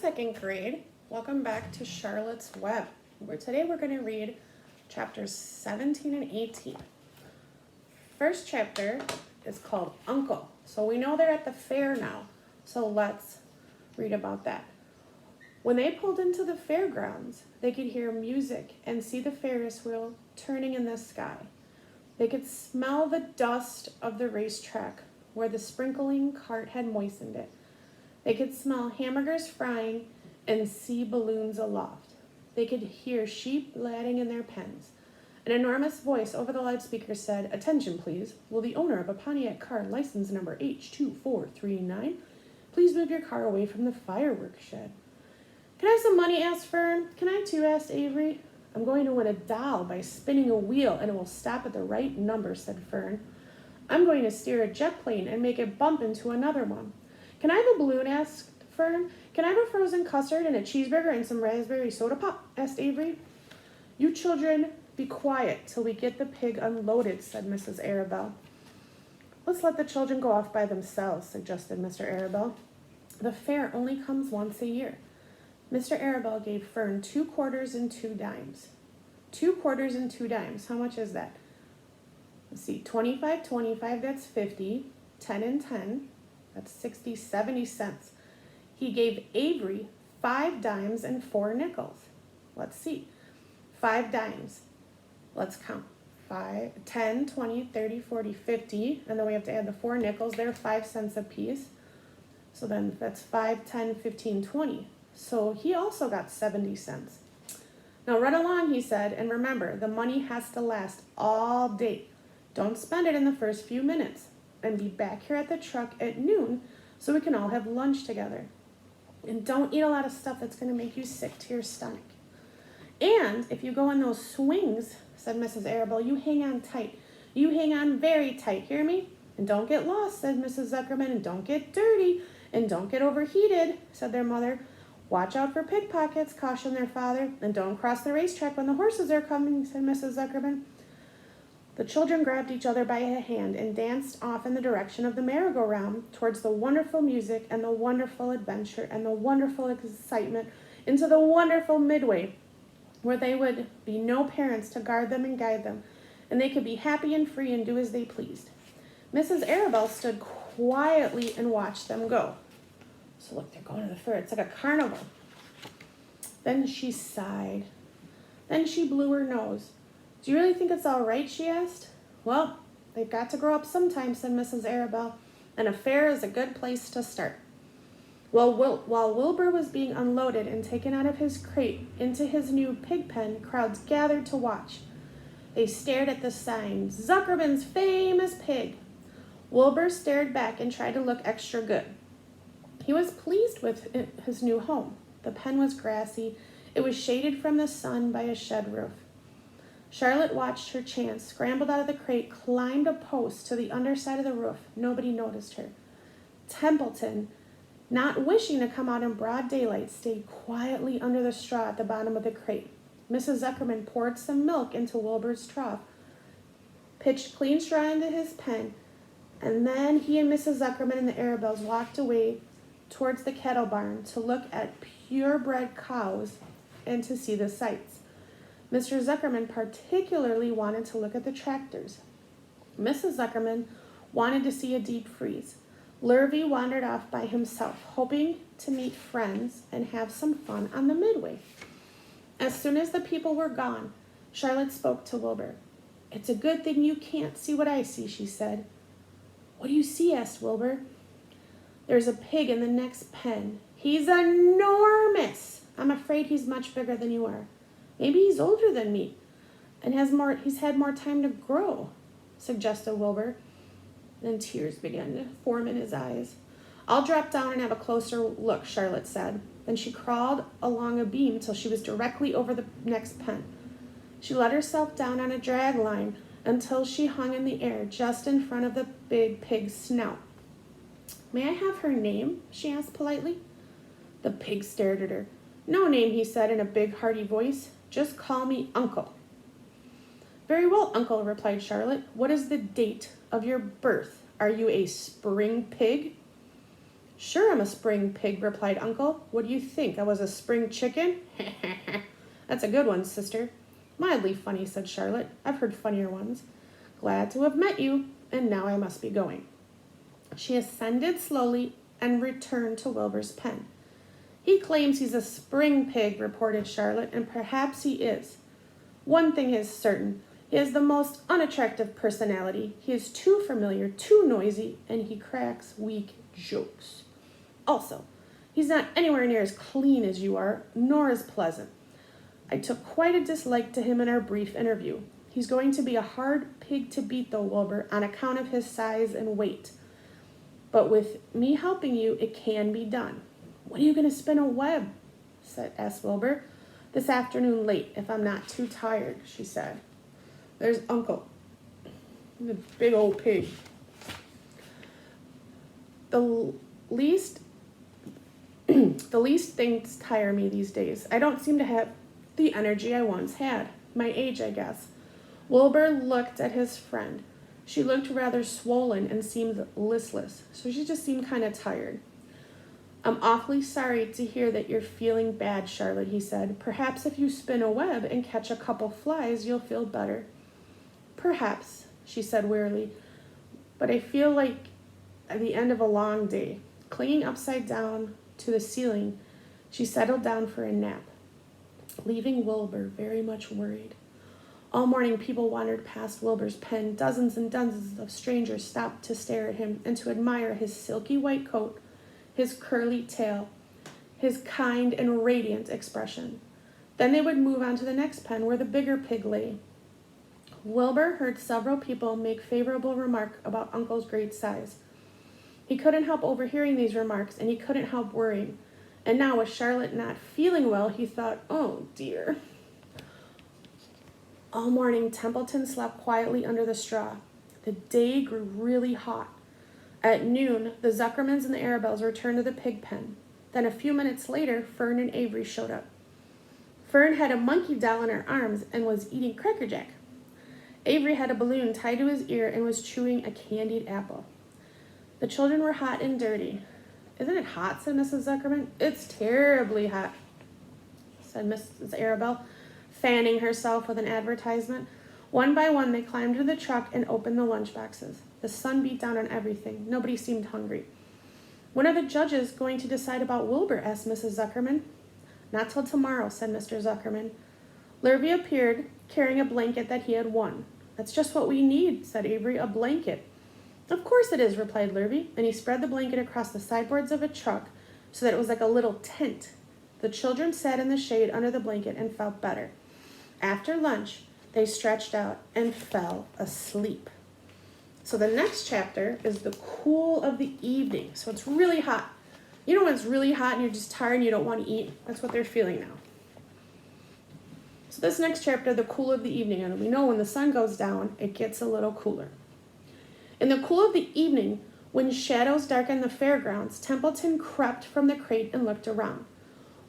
second grade. Welcome back to Charlotte's Web. Today we're going to read chapters 17 and 18. First chapter is called Uncle. So we know they're at the fair now. So let's read about that. When they pulled into the fairgrounds, they could hear music and see the Ferris wheel turning in the sky. They could smell the dust of the racetrack where the sprinkling cart had moistened it. They could smell hamburgers frying and see balloons aloft. They could hear sheep ladding in their pens. An enormous voice over the loudspeaker said, "Attention, please. Will the owner of a Pontiac car, license number H2439, please move your car away from the fireworks shed?" "Can I have some money?" asked Fern. "Can I too?" asked Avery. "I'm going to win a doll by spinning a wheel, and it will stop at the right number," said Fern. "I'm going to steer a jet plane and make it bump into another one." "Can I have a balloon?" asked Fern. "Can I have a frozen custard and a cheeseburger and some raspberry soda pop?" asked Avery. "You children, be quiet till we get the pig unloaded," said Mrs. Arabelle. "Let's let the children go off by themselves," suggested Mr. Arabelle. "The fair only comes once a year." Mr. Arabelle gave Fern 2 quarters and 2 dimes. 2 quarters and 2 dimes. How much is that? Let's see. 25, 25, that's 50. 10 and 10. That's 60, 70 cents. He gave Avery 5 dimes and 4 nickels. Let's see. 5 dimes. Let's count. 5, 10, 20, 30, 40, 50. And then we have to add the 4 nickels. They're 5 cents a piece. So then that's 5, 10, 15, 20. So he also got 70 cents. "Now run along," he said, "and remember, the money has to last all day. Don't spend it in the first few minutes. And be back here at the truck at noon so we can all have lunch together. And don't eat a lot of stuff that's going to make you sick to your stomach. And if you go on those swings," said Mrs. Arabelle, "you hang on tight. You hang on very tight, hear me? And don't get lost," said Mrs. Zuckerman, "and don't get dirty, and don't get overheated," said their mother. "Watch out for pickpockets," cautioned their father. "And don't cross the racetrack when the horses are coming," said Mrs. Zuckerman. The children grabbed each other by a hand and danced off in the direction of the merry-go-round towards the wonderful music and the wonderful adventure and the wonderful excitement into the wonderful midway where there would be no parents to guard them and guide them, and they could be happy and free and do as they pleased. Mrs. Arabelle stood quietly and watched them go. So look, they're going to the fair. It's like a carnival. Then she sighed. Then she blew her nose. "Do you really think it's all right?" she asked. "Well, they've got to grow up sometime," said Mrs. Arabelle, "and a fair is a good place to start." While Wilbur was being unloaded and taken out of his crate into his new pig pen, crowds gathered to watch. They stared at the sign, "Zuckerman's Famous Pig." Wilbur stared back and tried to look extra good. He was pleased with his new home. The pen was grassy. It was shaded from the sun by a shed roof. Charlotte watched her chance, scrambled out of the crate, climbed a post to the underside of the roof. Nobody noticed her. Templeton, not wishing to come out in broad daylight, stayed quietly under the straw at the bottom of the crate. Mrs. Zuckerman poured some milk into Wilbur's trough, pitched clean straw into his pen, and then he and Mrs. Zuckerman and the Arabelles walked away towards the cattle barn to look at purebred cows and to see the sights. Mr. Zuckerman particularly wanted to look at the tractors. Mrs. Zuckerman wanted to see a deep freeze. Lurvy wandered off by himself, hoping to meet friends and have some fun on the midway. As soon as the people were gone, Charlotte spoke to Wilbur. "It's a good thing you can't see what I see," she said. "What do you see?" asked Wilbur. "There's a pig in the next pen. He's enormous. I'm afraid he's much bigger than you are. Maybe he's older than me and he's had more time to grow," suggested Wilbur. Then tears began to form in his eyes. "I'll drop down and have a closer look," Charlotte said. Then she crawled along a beam till she was directly over the next pen. She let herself down on a drag line until she hung in the air just in front of the big pig's snout. "May I have her name?" she asked politely. The pig stared at her. "No name," he said in a big, hearty voice. "Just call me Uncle." "Very well, Uncle," replied Charlotte. "What is the date of your birth? Are you a spring pig?" Sure, I'm a spring pig, replied Uncle. What do you think? I was a spring chicken? That's a good one, sister. Mildly funny, said Charlotte. I've heard funnier ones. Glad to have met you, and now I must be going. She ascended slowly and returned to Wilbur's pen. He claims he's a spring pig, reported Charlotte, and perhaps he is. One thing is certain. He has the most unattractive personality. He is too familiar, too noisy, and he cracks weak jokes. Also, he's not anywhere near as clean as you are, nor as pleasant. I took quite a dislike to him in our brief interview. He's going to be a hard pig to beat, though, Wilbur, on account of his size and weight. But with me helping you, it can be done. When are you going to spin a web? asked Wilbur. This afternoon late, if I'm not too tired, she said. There's Uncle, the big old pig. The least things tire me these days. I don't seem to have the energy I once had. My age, I guess. Wilbur looked at his friend. She looked rather swollen and seemed listless, so she just seemed kind of tired. I'm awfully sorry to hear that you're feeling bad, Charlotte, he said. Perhaps if you spin a web and catch a couple flies, you'll feel better. Perhaps, she said wearily, but I feel like at the end of a long day. Clinging upside down to the ceiling, she settled down for a nap, leaving Wilbur very much worried. All morning, people wandered past Wilbur's pen. Dozens and dozens of strangers stopped to stare at him and to admire his silky white coat, his curly tail, his kind and radiant expression. Then they would move on to the next pen where the bigger pig lay. Wilbur heard several people make favorable remark about Uncle's great size. He couldn't help overhearing these remarks, and he couldn't help worrying. And now, with Charlotte not feeling well, he thought, oh dear. All morning, Templeton slept quietly under the straw. The day grew really hot. At noon, the Zuckermans and the Arabelles returned to the pig pen. Then a few minutes later, Fern and Avery showed up. Fern had a monkey doll in her arms and was eating Cracker Jack. Avery had a balloon tied to his ear and was chewing a candied apple. The children were hot and dirty. Isn't it hot, said Mrs. Zuckerman. It's terribly hot, said Mrs. Arabelle, fanning herself with an advertisement. One by one, they climbed into the truck and opened the lunch boxes. The sun beat down on everything. Nobody seemed hungry. When are the judges going to decide about Wilbur? Asked Mrs. Zuckerman. Not till tomorrow, said Mr. Zuckerman. Lurvy appeared, carrying a blanket that he had won. That's just what we need, said Avery, a blanket. Of course it is, replied Lurvy, and he spread the blanket across the sideboards of a truck so that it was like a little tent. The children sat in the shade under the blanket and felt better. After lunch, they stretched out and fell asleep. So the next chapter is the cool of the evening. So it's really hot. You know when it's really hot and you're just tired and you don't want to eat? That's what they're feeling now. So this next chapter, the cool of the evening, and we know when the sun goes down, it gets a little cooler. In the cool of the evening, when shadows darkened the fairgrounds, Templeton crept from the crate and looked around.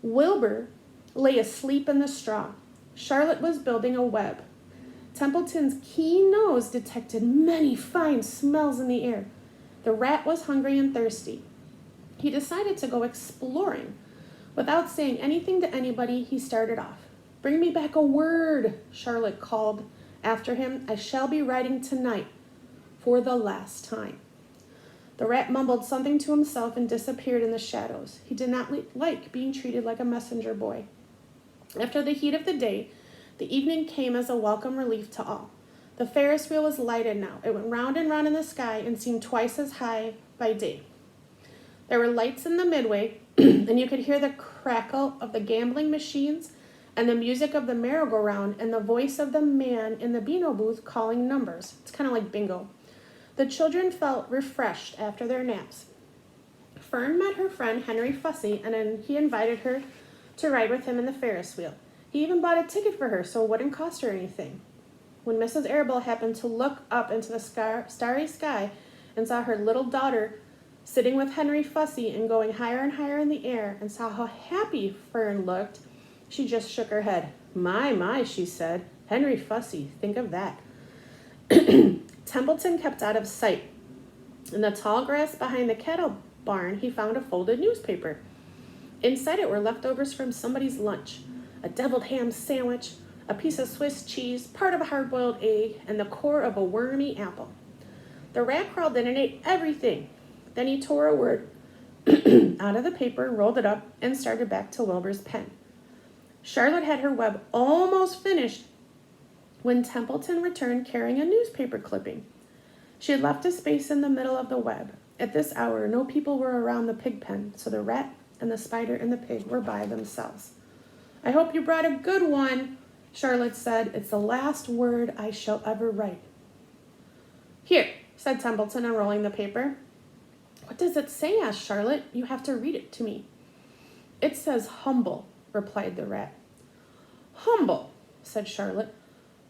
Wilbur lay asleep in the straw. Charlotte was building a web. Templeton's keen nose detected many fine smells in the air. The rat was hungry and thirsty. He decided to go exploring. Without saying anything to anybody, he started off. Bring me back a word, Charlotte called after him. I shall be writing tonight for the last time. The rat mumbled something to himself and disappeared in the shadows. He did not like being treated like a messenger boy. After the heat of the day, the evening came as a welcome relief to all. The Ferris wheel was lighted now. It went round and round in the sky and seemed twice as high by day. There were lights in the midway, and you could hear the crackle of the gambling machines and the music of the merry-go-round and the voice of the man in the Beano booth calling numbers. It's kind of like bingo. The children felt refreshed after their naps. Fern met her friend Henry Fussy, and then he invited her to ride with him in the Ferris wheel. He even bought a ticket for her so it wouldn't cost her anything. When Mrs. Arabelle happened to look up into the starry sky and saw her little daughter sitting with Henry Fussy and going higher and higher in the air and saw how happy Fern looked, she just shook her head. My, she said. Henry Fussy, think of that. Templeton kept out of sight. In the tall grass behind the cattle barn, he found a folded newspaper. Inside it were leftovers from somebody's lunch, a deviled ham sandwich, a piece of Swiss cheese, part of a hard-boiled egg, and the core of a wormy apple. The rat crawled in and ate everything. Then he tore a word out of the paper, rolled it up, and started back to Wilbur's pen. Charlotte had her web almost finished when Templeton returned carrying a newspaper clipping. She had left a space in the middle of the web. At this hour, no people were around the pig pen, so the rat and the spider and the pig were by themselves. "I hope you brought a good one," Charlotte said. "It's the last word I shall ever write." "Here," said Templeton, unrolling the paper. "What does it say?" asked Charlotte. "You have to read it to me." "It says humble," replied the rat. "Humble," said Charlotte.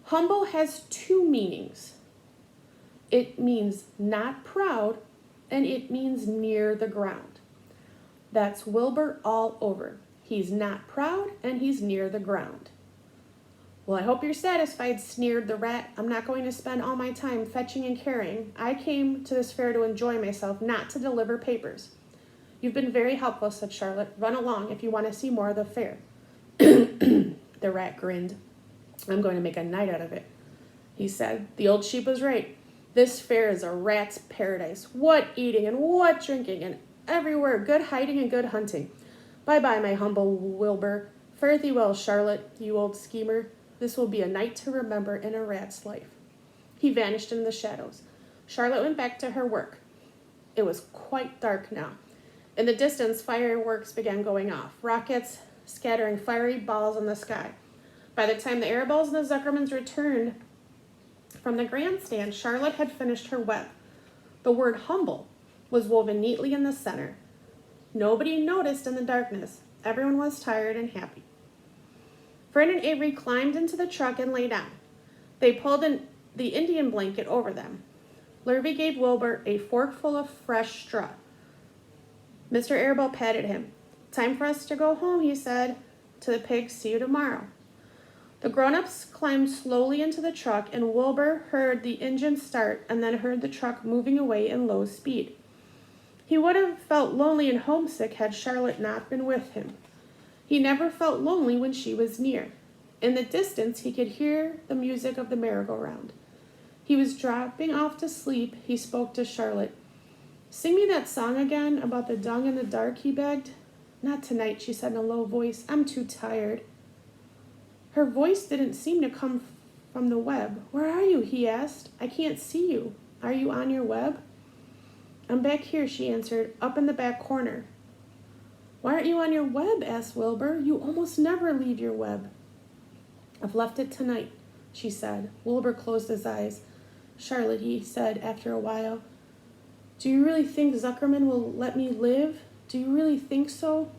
"Humble has two meanings. It means not proud, and it means near the ground. That's Wilbur all over. He's not proud, and he's near the ground." "Well, I hope you're satisfied," sneered the rat. "I'm not going to spend all my time fetching and carrying. I came to this fair to enjoy myself, not to deliver papers." "You've been very helpful," said Charlotte. "Run along if you want to see more of the fair." The rat grinned. "I'm going to make a night out of it," he said. "The old sheep was right. This fair is a rat's paradise. What eating and what drinking, and everywhere good hiding and good hunting. Bye-bye, my humble Wilbur. Fare thee well, Charlotte, you old schemer. This will be a night to remember in a rat's life." He vanished in the shadows. Charlotte went back to her work. It was quite dark now. In the distance, fireworks began going off, rockets scattering fiery balls in the sky. By the time the Arabelles and the Zuckermans returned from the grandstand, Charlotte had finished her web. The word humble was woven neatly in the center. Nobody noticed in the darkness. Everyone was tired and happy. Fred and Avery climbed into the truck and lay down. They pulled the Indian blanket over them. Lurvy gave Wilbur a forkful of fresh straw. Mr. Arabelle patted him. "Time for us to go home," he said. To the pigs, "See you tomorrow." The grown-ups climbed slowly into the truck, and Wilbur heard the engine start and then heard the truck moving away in low speed. He would have felt lonely and homesick had Charlotte not been with him. He never felt lonely when she was near. In the distance, he could hear the music of the merry-go-round. He was dropping off to sleep. He spoke to Charlotte. "Sing me that song again about the dung in the dark," he begged. "Not tonight," she said in a low voice. "I'm too tired." Her voice didn't seem to come from the web. "Where are you?" he asked. "I can't see you. Are you on your web?" "I'm back here," she answered, "up in the back corner." "Why aren't you on your web?" asked Wilbur. "You almost never leave your web." "I've left it tonight," she said. Wilbur closed his eyes. "Charlotte," he said after a while, "do you really think Zuckerman will let me live? Do you really think so?"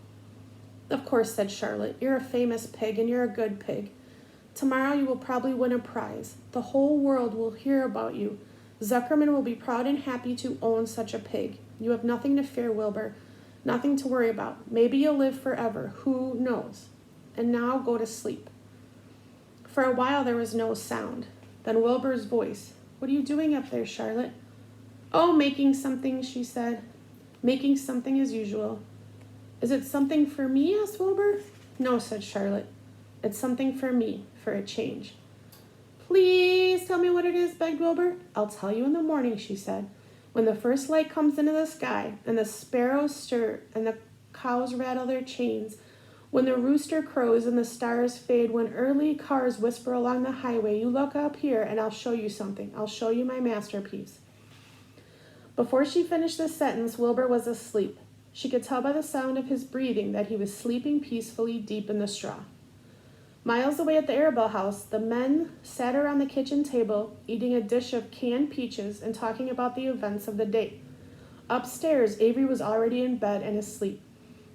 "Of course," said Charlotte. "You're a famous pig, and you're a good pig. Tomorrow you will probably win a prize. The whole world will hear about you. Zuckerman will be proud and happy to own such a pig. You have nothing to fear, Wilbur. Nothing to worry about. Maybe you'll live forever. Who knows? And now go to sleep." For a while there was no sound. Then Wilbur's voice. "What are you doing up there, Charlotte?" "Oh, making something," she said. "Making something as usual." "Is it something for me?" asked Wilbur. "No," said Charlotte. "It's something for me, for a change." "Please tell me what it is," begged Wilbur. "I'll tell you in the morning," she said. "When the first light comes into the sky, and the sparrows stir, and the cows rattle their chains, when the rooster crows and the stars fade, when early cars whisper along the highway, you look up here and I'll show you something. I'll show you my masterpiece." Before she finished the sentence, Wilbur was asleep. She could tell by the sound of his breathing that he was sleeping peacefully deep in the straw. Miles away at the Arabelle house, the men sat around the kitchen table, eating a dish of canned peaches and talking about the events of the day. Upstairs, Avery was already in bed and asleep.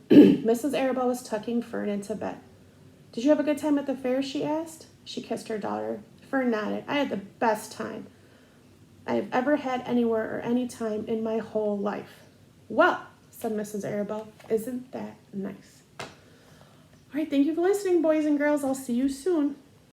Mrs. Arabelle was tucking Fern into bed. "Did you have a good time at the fair?" she asked. She kissed her daughter. Fern nodded. "I had the best time I have ever had anywhere or any time in my whole life." "Well," said Mrs. Arabelle, "isn't that nice?" All right, thank you for listening, boys and girls. I'll see you soon.